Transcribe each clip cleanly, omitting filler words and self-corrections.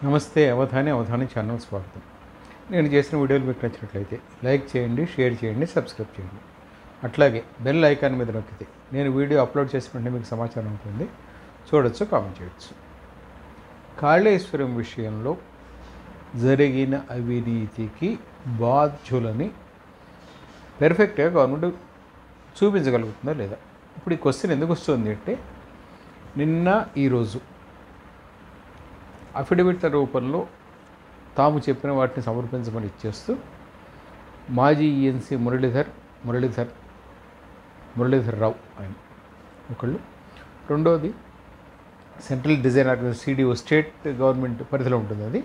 నమస్తే అవధాని ఛానల్ స్వాగతం. నేను చేసిన వీడియోలు మీకు నచ్చినట్లయితే లైక్ చేయండి, షేర్ చేయండి, సబ్స్క్రైబ్ చేయండి. అట్లాగే బెల్ ఐకాన్ మీద నొక్కితే నేను వీడియో అప్లోడ్ చేసిన వెంటనే మీకు సమాచారం ఉంటుంది, చూడొచ్చు, కామెంట్ చేయొచ్చు. కాళేశ్వరం విషయంలో జరిగిన అవినీతికి బాధ్యులని పెర్ఫెక్ట్గా గవర్నమెంట్ చూపించగలుగుతుందా లేదా? ఇప్పుడు ఈ క్వశ్చన్ ఎందుకు వస్తుంది అంటే, నిన్న ఈరోజు అఫిడవిట్ల రూపంలో తాము చెప్పిన వాటిని సమర్పించమని ఇచ్చేస్తూ మాజీ ఈఎన్సీ మురళీధర్ రావు ఆయన ఒకళ్ళు, రెండోది central design organisation CDO, state government పరిధిలో ఉంటుంది అది,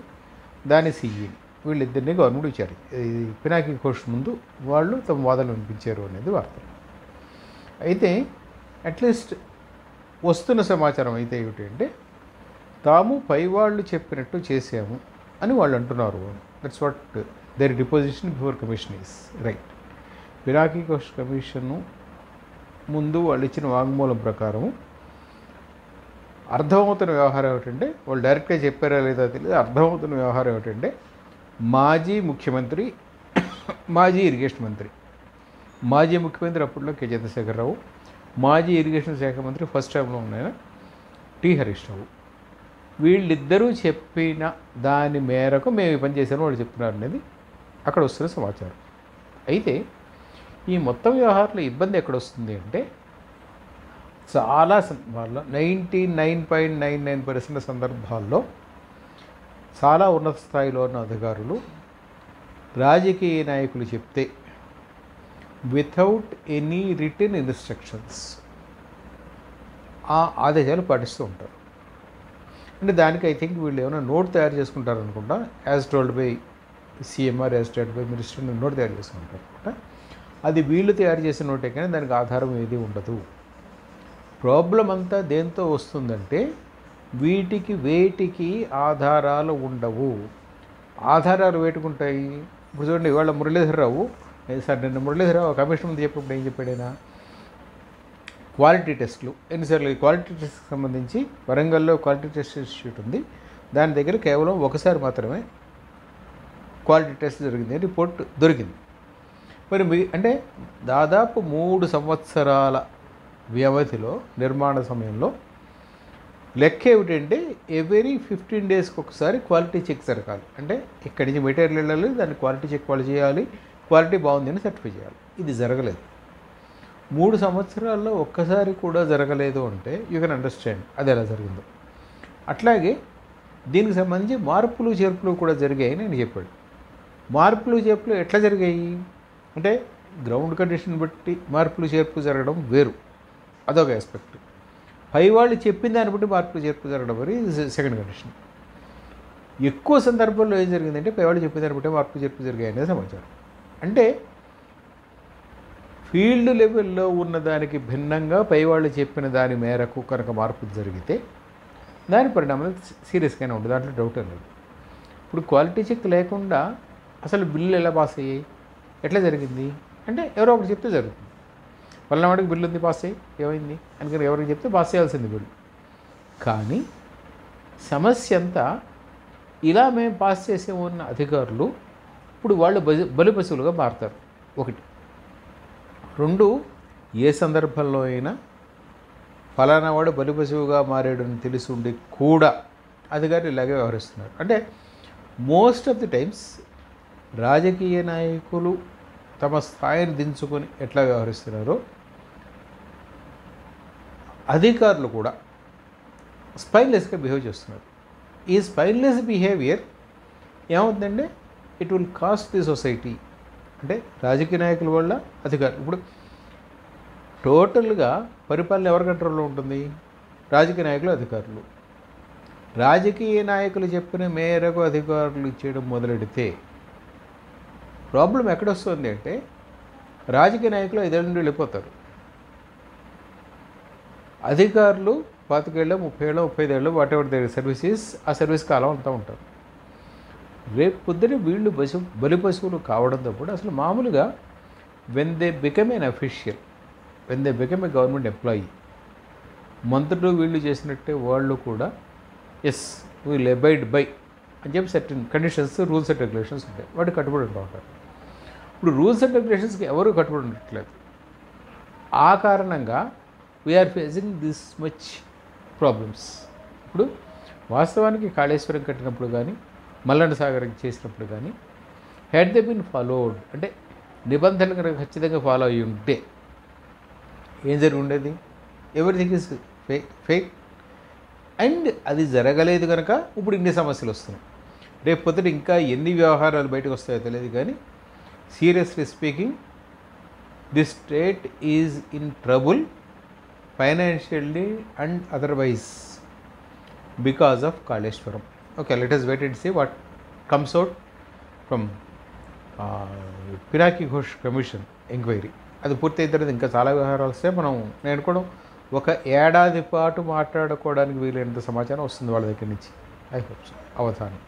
దాని సిఈ, వీళ్ళిద్దరినీ గవర్నమెంట్ ఇచ్చారు. ఇది పినాకి ఘోష్ ముందు వాళ్ళు తమ వాదనలు వినిపించారు అనేది వార్త. అయితే అట్లీస్ట్ వస్తున్న సమాచారం అయితే ఏమిటంటే, తాము పైవాళ్ళు చెప్పినట్టు చేసాము అని వాళ్ళు అంటున్నారు. That's what their deposition before commission is right. Pinaki Ghose commission ముందు వాళ్ళు ఇచ్చిన వాంగ్మూలం ప్రకారం అర్థమవుతున్న వ్యవహారం ఏమిటంటే, వాళ్ళు డైరెక్ట్గా చెప్పారా లేదా తెలియదు, అర్థమవుతున్న వ్యవహారం ఏమిటంటే, మాజీ ముఖ్యమంత్రి, మాజీ ఇరిగేషన్ మంత్రి, మాజీ ముఖ్యమంత్రి అప్పట్లో కె చంద్రశేఖరరావు, మాజీ ఇరిగేషన్ శాఖ మంత్రి ఫస్ట్ టైంలో ఉన్న టి హరీష్ రావు, వీళ్ళిద్దరూ చెప్పిన దాని మేరకు మేము ఈ పని చేశాను వాళ్ళు చెప్తున్నారు అనేది అక్కడ వస్తున్న సమాచారం. అయితే ఈ మొత్తం వ్యవహారంలో ఇబ్బంది ఎక్కడొస్తుంది అంటే, చాలా సందర్భాల్లో 99.99% సందర్భాల్లో చాలా ఉన్నత స్థాయిలో ఉన్న అధికారులు రాజకీయ నాయకులు చెప్తే వితౌట్ ఎనీ రిటన్ ఇన్స్ట్రక్షన్స్ ఆ ఆదేశాలు పాటిస్తూ ఉంటారు. అంటే దానికి ఐ థింక్ వీళ్ళు ఏమైనా నోట్ తయారు చేసుకుంటారు అనుకుంటా, as told by CMR, as told by minister note తయారు చేసుకుంటారు అనుకుంటా. అది వీళ్ళు తయారు చేసిన నోటే కానీ దానికి ఆధారం ఏది ఉండదు. ప్రాబ్లం అంతా దేంతో వస్తుందంటే, వేటికి ఆధారాలు ఉండవు. ఆధారాలు వేటుకుంటాయి. ఇప్పుడు చూడండి, ఇవాళ మురళీధరరావు నిన్న మురళీధరరావు కమిషన్ ముందు చెప్పినప్పుడు ఏం చెప్పాడైనా, క్వాలిటీ టెస్టులు ఎన్నిసార్లు, క్వాలిటీ టెస్ట్కి సంబంధించి వరంగల్లో క్వాలిటీ టెస్ట్ ఇన్స్టిట్యూట్ ఉంది, దాని దగ్గర కేవలం ఒకసారి మాత్రమే క్వాలిటీ టెస్ట్ జరిగింది, రిపోర్ట్ దొరికింది. మరి అంటే దాదాపు 3 సంవత్సరాల వ్యవధిలో నిర్మాణ సమయంలో లెక్క ఏమిటంటే, ఎవ్రీ 15 డేస్కి ఒకసారి క్వాలిటీ చెక్ జరగాలి. అంటే ఇక్కడి నుంచి మెటీరియల్ వెళ్ళాలి, దాన్ని క్వాలిటీ చెక్ వాళ్ళు చేయాలి, క్వాలిటీ బాగుంది అని సర్టిఫై చేయాలి. ఇది జరగలేదు. 3 సంవత్సరాల్లో ఒక్కసారి కూడా జరగలేదు అంటే యూ కెన్ అండర్స్టాండ్ అది ఎలా జరిగిందో. అట్లాగే దీనికి సంబంధించి మార్పులు చేర్పులు కూడా జరిగాయి నేను చెప్పాడు. మార్పులు చేర్పులు ఎట్లా జరిగాయి అంటే, గ్రౌండ్ కండిషన్ బట్టి మార్పులు చేర్పు జరగడం వేరు, అదొక ఆస్పెక్ట్. పైవాళ్ళు చెప్పిన దాన్ని బట్టి మార్పులు చేర్పు జరగడం మరి సెకండ్ కండిషన్. ఎక్కువ సందర్భాల్లో ఏం జరిగిందంటే, పైవాళ్ళు చెప్పిన దాన్ని బట్టి మార్పులు చేర్పు జరిగాయి అనేది సమాచారం. అంటే ఫీల్డ్ లెవెల్లో ఉన్నదానికి భిన్నంగా పైవాళ్ళు చెప్పిన దాని మేరకు కనుక మార్పు జరిగితే దాని పరిణామాలు సీరియస్గానే ఉంటుంది, దాంట్లో డౌట్ లేదు. ఇప్పుడు క్వాలిటీ చెక్ లేకుండా అసలు బిల్లులు ఎలా పాస్ అయ్యాయి, ఎట్లా జరిగింది అంటే, ఎవరో ఒకటి చెప్తే జరుగుతుంది. పల్లెవాడికి బిల్లు ఉంది, పాస్ అయ్యి ఏమైంది అందుకని ఎవరికి చెప్తే పాస్ చేయాల్సింది బిల్లు. కానీ సమస్య అంతా ఇలా మేము పాస్ చేసే ఉన్న అధికారులు ఇప్పుడు వాళ్ళు బలిపశువులుగా మారుతారు. ఒకటి. 2, ఏ సందర్భంలో అయినా ఫలానా వాడు బలిపశువుగా మారాడని తెలిసి ఉండి కూడా అధికారులు ఇలాగే వ్యవహరిస్తున్నారు. అంటే మోస్ట్ ఆఫ్ ది టైమ్స్ రాజకీయ నాయకులు తమ స్థాయిని దించుకొని ఎట్లా వ్యవహరిస్తున్నారో, అధికారులు కూడా స్పైన్లెస్గా బిహేవ్ చేస్తున్నారు. ఈ స్పైన్లెస్ బిహేవియర్ ఏమవుతుందంటే, it will cost the society. అంటే రాజకీయ నాయకుల వల్ల అధికారులు, ఇప్పుడు టోటల్గా పరిపాలన ఎవరి కంట్రోల్లో ఉంటుంది, రాజకీయ నాయకులు, అధికారులు. రాజకీయ నాయకులు చెప్పిన మేరకు అధికారులు ఇచ్చేయడం మొదలెడితే ప్రాబ్లం ఎక్కడొస్తుంది అంటే, రాజకీయ నాయకులు 5 ఏళ్ళ నుండి వెళ్ళిపోతారు, అధికారులు 25 ఏళ్ళు, 30 ఏళ్ళు, 35 ఏళ్ళు, వాట్ ఎవర్ దేర్ సర్వీసెస్, ఆ సర్వీస్ కాలం అంతా ఉంటారు. రేపు పొద్దున వీళ్ళు బలిపశువులు కావడంతో కూడా అసలు మామూలుగా when they become an official, when they become a government employee, మంత్రులు వీళ్ళు చేసినట్టే వాళ్ళు కూడా ఎస్ విల్ అబైడ్ బై అని చెప్పి certain conditions, rules and regulations ఉంటాయి. వాటికి కట్టుబడి ఉంటారు. ఇప్పుడు రూల్స్ అండ్ రెగ్యులేషన్స్కి ఎవరు కట్టుబడి ఉండట్లేదు. ఆ కారణంగా we are facing this much problems. ఇప్పుడు వాస్తవానికి కాళేశ్వరం కట్టినప్పుడు కానీ, మల్లన్న సాగర్ చేసినప్పుడు కానీ, హ్యాడ్ దే బీన్ ఫాలోడ్, అంటే నిబంధనలు కనుక ఖచ్చితంగా ఫాలో అయ్యి ఉంటే ఏం జరిగి ఉండేది? Everything is fake. అండ్ అది జరగలేదు కనుక ఇప్పుడు ఇన్ని సమస్యలు వస్తున్నాయి. రేపు పొద్దుట ఇంకా ఎన్ని వ్యవహారాలు బయటకు వస్తాయో తెలియదు, కానీ seriously speaking the state is in trouble financially and otherwise because of Kaleshwaram. Okay, let us wait and see what comes out from Pinaki Ghosh commission enquiry. అది పూర్తయిన తర్వాత ఇంకా చాలా వ్యవహారాలు వస్తే నేను అనుకోవడం ఒక ఏడాది పాటు మాట్లాడుకోవడానికి వీలైనంత సమాచారం వస్తుంది వాళ్ళ దగ్గర నుంచి. I hope so. అవధానం.